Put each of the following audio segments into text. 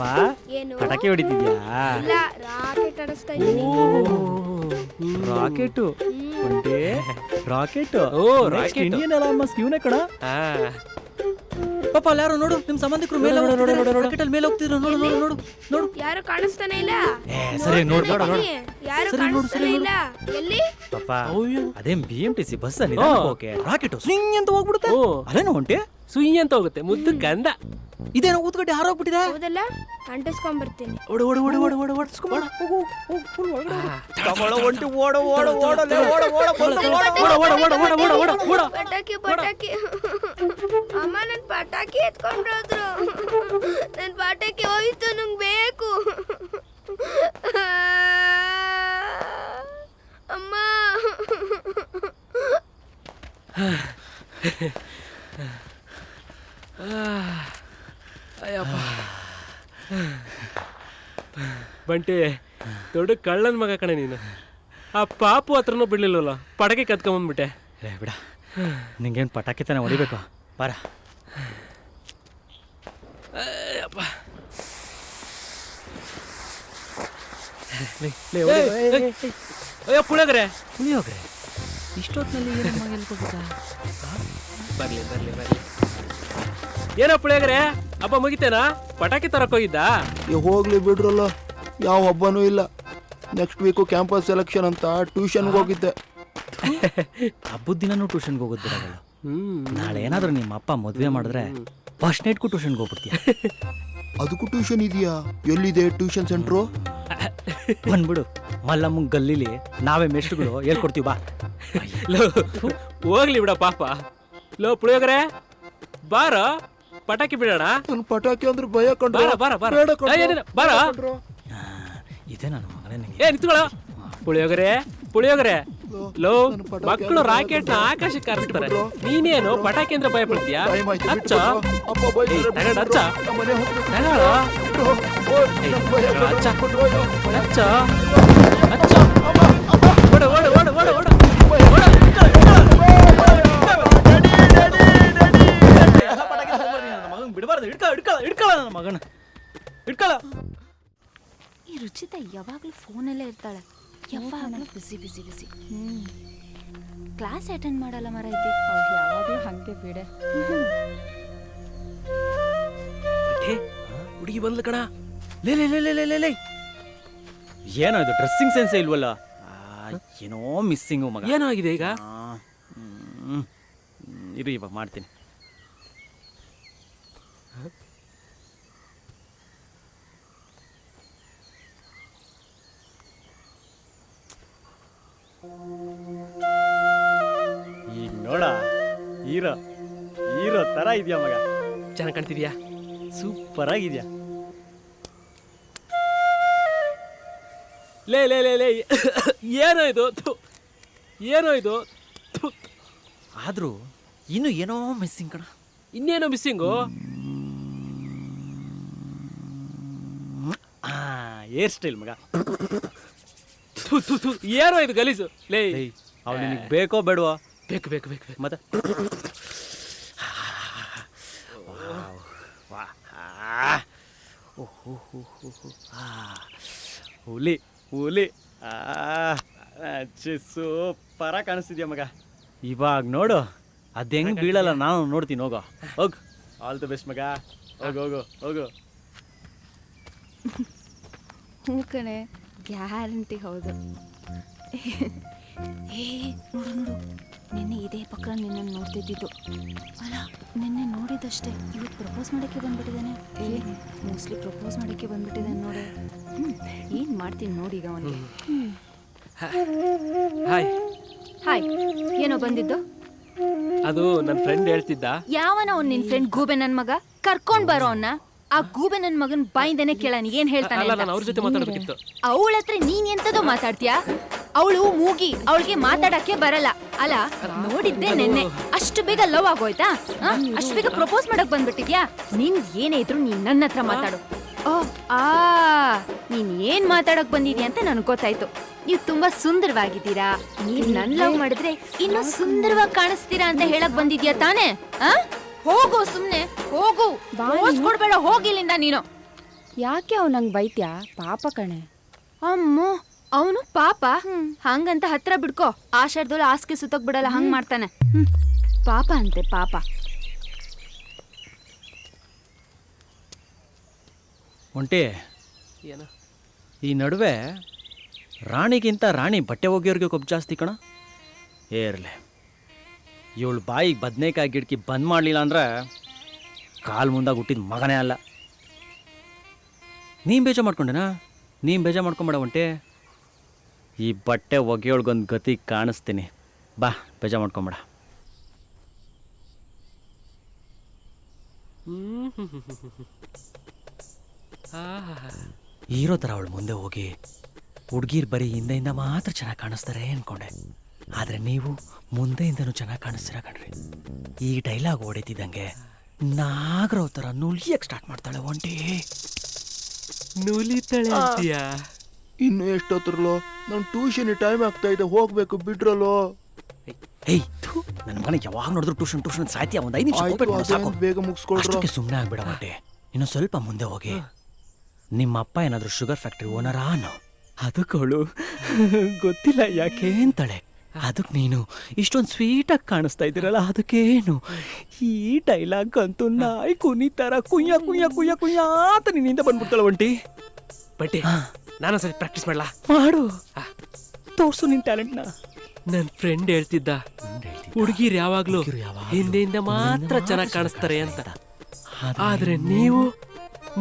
ಪಾಪ ಏನು ಪಟಾಕಿ ಹೊಡಿತಿದ್ಯಾ? ಇಲ್ಲ ರಾಕೆಟ್ ಆಡಿಸ್ತಾ ಇದ್ದೀನಿ. ರಾಕೆಟ್ ಒಂದೇ ರಾಕೆಟ್. ಓ ರಾಕೆಟ್ ಇಂಡಿಯನ್ ಅಲ್ಲ ಮಸ್ತ್ ಇವನೇ ಕಣ. ಪಾಪ ಅಲ್ಲಿ ಯಾರು ನೋಡು, ನಿಮ್ ಸಂಬಂಧಿಕರು ಮೇಲೆ ರಾಕೆಟ್ ಅಲ್ಲಿ ಮೇಲೆ ಹೋಗ್ತಿದ್ರು. ನೋಡು ನೋಡು ನೋಡು ನೋಡು. ಯಾರು ಕಾಣಿಸ್ತಾನೆ ಇಲ್ಲ. ಸರಿ ನೋಡು ನೋಡು ನೋಡು. ಯಾರು ಸರಿ ನೋಡು, ಕಾಣಿಸ್ತಾನೆ ಸರಿ ಇಲ್ಲ. ಎಲ್ಲಿ? ಪಾಪ ಅದೇ BMTC ಬಸ್ ಅಲ್ಲಿ ಓಕೆ ರಾಕೆಟ್ ಸ್ವಿಂಗ್ ಅಂತ ಹೋಗ್ಬಿಡುತ್ತೆ. ಅಲ್ಲೇನೋ ಹೊಂಟೆ ಸುಯಿ ಅಂತ ಹೋಗುತ್ತೆ ಮುದ್ದು ಗಂಧ. ಇದೇನೋ ಊದ್ಗಡ್ಡೆ ಹಾರೋಗ್ಬಿಟ್ಟಿದೆ. ಹೌದಲ್ಲ, ಅಂಟಿಸ್ಕೊಂಡ್ ಬರ್ತೀನಿ. ಓಡು ಓಡು ಓಡು ಓಡು ಓಡು ಓಡಿಸ್ಕೊಂಡು ಹೋಗು ಫುಲ್ ಒಳಗಡೆ ತಗೊಳ್ಳೋ ಒಂಟಿ ಓಡು ಓಡು ಓಡಲೇ ಓಡು ಓಡು ಬಂದು ಓಡು. ಪಟಾಕಿ ಪಟಾಕಿ ಅಮ್ಮ, ನನ್ ಪಟಾಕಿ ಎತ್ಕೊಂಡ್ರು. ನನ್ ಪಟಾಕಿ ಹೋಯ್ತು, ನಂಗೆ ಬೇಕು ಅಮ್ಮ. ಅಯ್ಯಪ್ಪ ಬಂಟಿ, ದೊಡ್ಡ ಕಳ್ಳನ ಮಗ ಕಣೆ ನೀನು. ಆ ಪಾಪು ಹತ್ರನೂ ಬಿಡ್ಲಿಲ್ವಲ್ಲ, ಪಟಾಕಿ ಕತ್ಕೊಂಬಂದ್ಬಿಟ್ಟೆ. ಬಿಡ, ನಿಂಗೇನು ಪಟಾಕಿ ತಾನೆ ಹೊಡಿಬೇಕು ಬಾರ. ಅಯ್ಯಪ್ಪ ಅಯ್ಯೋ ಪುಳಿಯೋಗ್ರೆ ಪುಳಿಯೋಗ್ರೆ ಇಷ್ಟೊತ್ತಿನಲ್ಲಿ ಬರ್ಲಿ ಬರ್ಲಿ ಬರ್ಲಿ. ಏನೋ ಪುಳಿಯೋಗ್ರೆ, ಹಬ್ಬ ಮುಗಿತೇನಾ? ಪಟಾಕಿ ತರಕ್ ಹೋಗಿದ್ದ? ಹೋಗ್ಲಿ ಬಿಡ್ರಲ್ಲ, ಯಾವ ಹಬ್ಬನೂ ಇಲ್ಲ. ನೆಕ್ಸ್ಟ್ ವೀಕು ಕ್ಯಾಂಪಸ್ ಸೆಲೆಕ್ಷನ್ ಅಂತ ಟ್ಯೂಷನ್ಗೆ ಹೋಗಿದ್ದೆ. ಹಬ್ಬದ ದಿನನೂ ಟ್ಯೂಷನ್ಗೆ ಹೋಗೋದು ಬಿಡೋಲ್ಲ. ನಾಳೆ ಏನಾದರೂ ನಿಮ್ಮ ಅಪ್ಪ ಮದುವೆ ಮಾಡಿದ್ರೆ ಫಸ್ಟ್ ನೈಟ್ಗೂ ಟ್ಯೂಷನ್ಗೆ ಹೋಗ್ಬಿಡ್ತೀಯ. ಅದಕ್ಕೂ ಟ್ಯೂಷನ್ ಇದೆಯಾ? ಎಲ್ಲಿದೆ ಟ್ಯೂಷನ್ ಸೆಂಟ್ರು? ಬಂದ್ಬಿಡು, ಮಲ್ಲಮ್ಮ ಗಲ್ಲಿಲಿ ನಾವೇ ಮೆಸ್ಟ್ರುಗಳು ಹೇಳ್ಕೊಡ್ತೀವಿ ಬಾ. ಹೋಗ್ಲಿ ಬಿಡ ಪಾಪ. ಲೋ ಪುಳಿಯೋಗ್ರೆ ಬಾರ, ಪಟಾಕಿ ಬಿಡೋಣ. ನನ್ ಪಟಾಕಿ ಅಂದ್ರೆ ಭಯ ಕಂಡ್ರು. ಬಾರ ಬಾರ ಬಾರ. ಇದೇ ನನ್ನ ಮಗನೇ ನಿಂಗೆ. ನಿಂತ್ಕೊಳ್ಳೋ ಪುಳಿಯೋಗ್ರೆ ಪುಳಿಯೋಗ್ರೆ. ಲೋ ಮಕ್ಕಳು ರಾಕೆಟ್ ನ ಆಕಾಶಕ್ಕೆ ಹಾರಿಸ್ತಾರೆ, ನೀನೇನು ಪಟಾಕಿ ಅಂದ್ರೆ ಭಯ ಪಡ್ತೀಯ? ಹಚ್ಚ ಹಚ್ಚ ಬಿಡಬಾರ್ದು. ಇಡ್ಕೊಳ್ಳ ನನ್ನ ಮಗನ ಇಡ್ಕೊಳ್ಳ. ಈ ರುಚಿತ ಯಾವಾಗಲೂ ಫೋನಲ್ಲೇ ಇರ್ತಾಳೆ, ಯಾವಾಗಲೂ ಬಿಸಿ ಬಿಸಿ ಬಿಸಿ. ಕ್ಲಾಸ್ ಅಟೆಂಡ್ ಮಾಡಲ್ಲ ಮರ ಐತಿ. ಅವ್ರು ಯಾವಾಗಲೂ ಹಂಗೆ ಬಿಡೆ. ಹುಡುಗಿ ಬಂದ್ಲು ಕಣ. ಲೇ ಲೇ ಲೇ ಲೇ ಲೇ ಲೇ, ಏನೋ ಇದು ಡ್ರೆಸ್ಸಿಂಗ್ ಸೆನ್ಸೇ ಇಲ್ವಲ್ಲ? ಏನೋ ಮಿಸ್ಸಿಂಗು ಮಗ. ಏನೋ ಆಗಿದೆ ಈಗ? ಇರು ಇವಾಗ ಮಾಡ್ತೀನಿ. ಈಗ ನೋಡ, ಹೀರೋ ಹೀರೋ ತರ ಇದೆಯಾ ಮಗ? ಚೆನ್ನಾಗಿ ಕಾಣ್ತಿದ್ಯಾ? ಸೂಪರ್ ಆಗಿದ್ಯಾ. ಲೇ ಲೇ ಲೇ ಲೇ, ಏನೋ ಇದು? ಏನೋ ಇದು? ಆದ್ರೂ ಇನ್ನು ಏನೋ ಮಿಸ್ಸಿಂಗ್ ಕಣ. ಇನ್ನೇನೋ ಮಿಸ್ಸಿಂಗು? ಹೇರ್ ಸ್ಟೈಲ್ ಮಗ. ಏನೋ ಇದು ಗಲೀಜು. ಲೇ ಅವ್ನು ನಿನಗೆ ಬೇಕೋ ಬೇಡವಾ? ಬೇಕು ಬೇಕು ಬೇಕು ಬೇಕು. ಮತ್ತೆ ಹುಲಿ ಹುಲಿ ಸೂಪರ ಕಾಣಿಸ್ತಿದ್ಯಾ ಮಗ. ಇವಾಗ ನೋಡು, ಅದು ಹೆಂಗೆ ಬೀಳಲ್ಲ ನಾನು ನೋಡ್ತೀನಿ. ಹೋಗೋ ಹೋಗು. ಆಲ್ ದ ಬೆಸ್ಟ್ ಮಗ. ಹೋಗು ಹೋಗು ಹೋಗು. ಹ್ಞೂ ಕಣೆ, ಗ್ಯಾರಂಟಿ ಹೌದು. ಏ ನೋಡು ನೋಡು, ನಿನ್ನೆ ಇದೇ ಪಕ್ಕ ನಿನ್ನನ್ನು ನೋಡ್ತಿದ್ದಿದ್ದು ಅಲ್ಲ. ನಿನ್ನೆ ನೋಡಿದಷ್ಟೇ ಇವತ್ತು ಪ್ರಪೋಸ್ ಮಾಡೋಕ್ಕೆ ಬಂದ್ಬಿಟ್ಟಿದ್ದಾನೆ. ಮೋಸ್ಟ್ಲಿ ಪ್ರಪೋಸ್ ಮಾಡೋಕ್ಕೆ ಬಂದ್ಬಿಟ್ಟಿದ್ದಾನೆ ನೋಡು. ಏನು ಮಾಡ್ತೀನಿ ನೋಡಿ ಈಗ ಅವನಿಗೆ. Hi hi. ಏನೋ ಬಂದಿದ್ದು? ಅದು ನನ್ನ ಫ್ರೆಂಡ್ ಹೇಳ್ತಿದ್ದ. ಯಾವನ ಅವ್ನು ನಿನ್ನ ಫ್ರೆಂಡ್? ಗೂಬೆ ನನ್ನ ಮಗ. ಕರ್ಕೊಂಡು ಬರೋ ಅವನ್ನ. ಆ ಗೂಬೆ ನನ್ನ ಮಗನ ಬಾಯಿಂದನೇ ಕೇಳಾನ ಏನ್ ಹೇಳ್ತಾನೆ. ನಾನು ಅವ್ರ ಜೊತೆ ಮಾತಾಡ್ಬೇಕಿತ್ತು. ಅವಳ ಹತ್ರ ನೀನ್ ಎಂತದೋ ಮಾತಾಡ್ತೀಯಾ? ಅವಳು ಮೂಗಿ, ಅವಳಿಗೆ ಮಾತಾಡಕ್ಕೆ ಬರಲ್ಲ ಅಲ್ಲ. ನೋಡಿದ್ದೆ ನೆನ್ನೆ. ಅಷ್ಟು ಬೇಗ ಲವ್ ಆಗೋಯ್ತಾ? ಅಷ್ಟು ಬೇಗ ಪ್ರಪೋಸ್ ಮಾಡಕ್ ಬಂದ್ಬಿಟ್ಟಿದ್ಯಾ? ನಿನ್ ಏನೇ ಇದ್ರು ನೀನ್ ನನ್ನ ಹತ್ರ ಮಾತಾಡು. ನೀನ್ ಏನ್ ಮಾತಾಡಕ್ ಬಂದಿದ್ಯಾ ಅಂತ ನನಗೆ ಗೊತ್ತಾಯ್ತು. ನೀವು ತುಂಬಾ ಸುಂದರವಾಗಿದ್ದೀರಾ, ನೀವ್ ನನ್ ಲವ್ ಮಾಡಿದ್ರೆ ಇನ್ನೂ ಸುಂದರವಾಗಿ ಕಾಣಿಸ್ತೀರಾ ಅಂತ ಹೇಳಕ್ ಬಂದಿದ್ಯಾ ತಾನೇ? ಹೋಗು, ಸುಮ್ನೆ ಹೋಗು. ಕೊಡ್ಬೇಡ, ಹೋಗಿಲ್ಲಿಂದ ನೀನು. ಯಾಕೆ ಅವ್ ನಂಗೆ ಬೈತ್ಯಾ ಪಾಪ ಕಣೆ. ಅಮ್ಮೋ ಅವನು ಪಾಪ ಹಂಗಂತ ಹತ್ರ ಬಿಡ್ಕೋ. ಆಷಾಢದೊಳ ಹಾಸಿಗೆ ಸುತ್ತಕ್ ಬಿಡಲ್ಲ, ಹಂಗ್ ಮಾಡ್ತಾನೆ. ಪಾಪ ಅಂತೆ ಪಾಪ. ಒಂಟಿ ಏನ ಈ ನಡುವೆ ರಾಣಿಗಿಂತ ರಾಣಿ ಬಟ್ಟೆ ಒಗೆಯೋರಿಗೆ ಕೊಬ್ಬು ಜಾಸ್ತಿ ಕಣ. ಏರ್ಲೆ ಇವಳು ಬಾಯಿಗೆ ಬದನೇಕಾಯಿ ಗಿಡಕಿ ಬಂದ್ ಮಾಡಲಿಲ್ಲ ಅಂದ್ರೆ ಕಾಲು ಮುಂದಾಗ ಹುಟ್ಟಿದ ಮಗನೇ ಅಲ್ಲ. ನೀನು ಬೇಜ ಮಾಡ್ಕೊಂಡೆನಾ? ನೀನು ಬೇಜ ಮಾಡ್ಕೊಂಬೇಡ ಒಂಟೆ. ಈ ಬಟ್ಟೆ ಒಗೆಯೋಳ್ಗೊಂದು ಗತಿ ಕಾಣಿಸ್ತೀನಿ. ಬಾ, ಬೇಜ ಮಾಡ್ಕೊಂಬೇಡ. ಹೀರೋ ಥರ ಅವಳು ಮುಂದೆ ಹೋಗಿ ಹುಡುಗಿರು ಬರೀ ಹಿಂದೆಯಿಂದ ಮಾತ್ರ ಚೆನ್ನಾಗಿ ಕಾಣಿಸ್ತಾರೆ ಅಂದ್ಕೊಂಡೆ. ಆದರೆ ನೀವು ಮುಂದೆಯಿಂದನೂ ಚೆನ್ನಾಗಿ ಕಾಣಿಸ್ತೀರ ಕಣ್ರಿ. ಈ ಡೈಲಾಗ್ ಹೊಡಿತಿದ್ದಂಗೆ ನಾಗರಾವ್ ಥರ ನುಲಿಯಕ್ಕೆ ಸ್ಟಾರ್ಟ್ ಮಾಡ್ತಾಳೆ ಒಂಟಿ. ನೂಲಿತಾಳೆ ಅಂತೀಯಾ? ಇನ್ನು ಎಷ್ಟೊತ್ತರಲ್ಲೋ ನಾನು ಟ್ಯೂಷನ್ ಟೈಮ್ ಆಗ್ತಾ ಇದೆ, ಹೋಗ್ಬೇಕು ಬಿಡ್ರಲ್ಲೋ. ಏಯ್ ನನ್ನ ಮಗನ ಯಾವಾಗ ನೋಡಿದ್ರು ಟ್ಯೂಷನ್ ಟ್ಯೂಷನ್ ಸಾಯ್ತೀಯ. ಒಂದು 5 ನಿಮಿಷ ಆಯ್ತು ಹೋಗ್ಬೇಕು ಸಾಕು. ಅದೇನು ಬೇಗ ಮುಗಿಸ್ಕೊಳ್ರ. ಸುಮ್ಮನೆ ಆಗ್ಬೇಡ ಒಂಟಿ. ಇನ್ನು ಸ್ವಲ್ಪ ಮುಂದೆ ಹೋಗಿ ನಿಮ್ಮ ಅಪ್ಪ ಏನಾದರೂ ಶುಗರ್ ಫ್ಯಾಕ್ಟ್ರಿ ಓನರಾ ಅನ್ನೋ. ಅದಕ್ಕೆ ಅವಳು ಗೊತ್ತಿಲ್ಲ ಯಾಕೆ ಅಂತಾಳೆ. ಅದಕ್ಕೆ ನೀನು ಇಷ್ಟೊಂದು ಸ್ವೀಟಾಗಿ ಕಾಣಿಸ್ತಾ ಇದ್ದೀರಲ್ಲ, ಅದಕ್ಕೇನು ಈ ಡೈಲಾಗ್ ಅಂತೂ ನಾಯಿ ಕುನಿತಾರ ಕುಯ್ಯ ಕುಯ್ಯ ಕುಯ್ಯ ಕುಯ್ಯ ಅಂತ ನಿನ್ನಿಂದ ಬಂದ್ಬಿಡ್ತಾಳೆ ಒಂಟಿ. ಬಟ್ಟೆ ನಾನು ಸರಿ ಪ್ರಾಕ್ಟೀಸ್ ಮಾಡ್ಲಾ? ಮಾಡು, ತೋರ್ಸು ನಿನ್ ಟ್ಯಾಲೆಂಟ್ನ. ನನ್ನ ಫ್ರೆಂಡ್ ಹೇಳ್ತಿದ್ದ ಹುಡುಗಿರು ಯಾವಾಗ್ಲೂ ಹಿಂದೆಯಿಂದ ಮಾತ್ರ ಚೆನ್ನಾಗಿ ಕಾಣಿಸ್ತಾರೆ ಅಂತ. ಆದ್ರೆ ನೀವು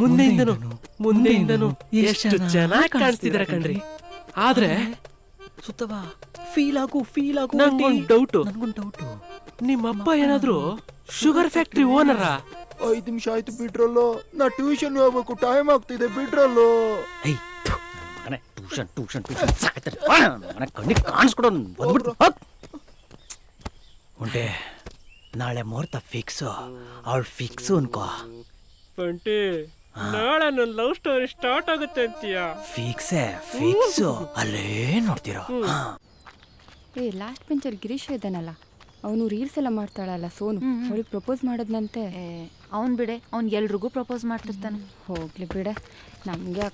ಮುಂದೆಯಿಂದನು ಎಷ್ಟು ಚೆನ್ನಾಗಿ ಕಾಣಿಸ್ತಿದಾರ ಕಣ್ರಿ. ಆದ್ರೆ ಸುತ್ತವಾ ಫೀಲ್ ಆಗು ನಂಗೊಂದು ಡೌಟು. ಡೌಟು. ನಿಮ್ಮಪ್ಪ ಏನಾದ್ರು ಶುಗರ್ ಫ್ಯಾಕ್ಟ್ರಿ ಓನರಾ? 5 ನಿಮಿಷ ಆಯ್ತು ಬಿಡ್ರಲ್ಲೋ, ನಾ ಟ್ಯೂಷನ್ ಹೋಗ್ಬೇಕು, ಟೈಮ್ ಆಗ್ತಿದೆ ಬಿಡ್ರಲ್ಲೋ. ಟ್ಯೂಷನ್ ಕಣ್ಣಿಗೆ ಕಾಣಿಸ್ಕೊಡೋ ಬಂದ್ಬಿಟ್ಟು ಉಂಟೆ. ನಾಳೆ ಮುಹೂರ್ತ ಫಿಕ್ಸು, ಅವಳು ಫಿಕ್ಸು ಅನ್ಕೋ. ಬಂಟಿ ನಾಳೆ ನನ್ನ ಲವ್ ಸ್ಟೋರಿ ಸ್ಟಾರ್ಟ್ ಆಗುತ್ತೆ ಅಂತೀಯಾ? ಫಿಕ್ಸು ಅಲ್ಲೇ ನೋಡ್ತಿರೋ. ಏ ಲಾಸ್ಟ್ ಬೆಂಚಲ್ಲಿ ಗಿರೀಶ್ ಇದ್ದಾನಲ್ಲ, ಅವನು ರೀಲ್ಸ್ ಎಲ್ಲ ಮಾಡ್ತಾಳಲ್ಲ ಸೋನು, ಅವಳಿಗೆ ಪ್ರಪೋಸ್ ಮಾಡೋದ್ನಂತೆ. ಅವನ್ ಬಿಡೆ, ಅವ್ನ್ ಎಲ್ರಿಗೂ ಪ್ರಪೋಸ್ ಮಾಡ್ತಿರ್ತಾನೆ. ಹೋಗ್ಲಿ ಬಿಡೆ, ನಮ್ಗೆ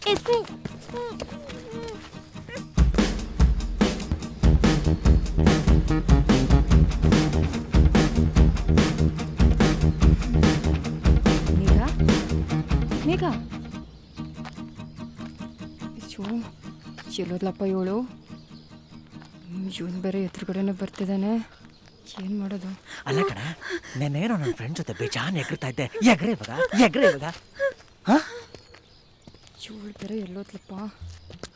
ಮೇಘ ಚೆಲ್ಲೋದ್ಲಪ್ಪ ಇವಳು. ಇವನ್ ಬೇರೆ ಎದುರುಗಡೆನೆ ಬರ್ತಿದ್ದಾನೆ, ಏನ್ ಮಾಡೋದು? ಅಲ್ಲ ಕಣ, ನೆನ್ನೇನೋ ನನ್ನ ಫ್ರೆಂಡ್ ಜೊತೆ ಬೇಜಾನ್ ಎಗರ್ತಾ ಇದ್ದೆ. ಎಗ್ರೆ ಇವಾಗ ಇವಳು ಬೇರೆ ಎಲ್ಲೋದ್ಲಪ್ಪ.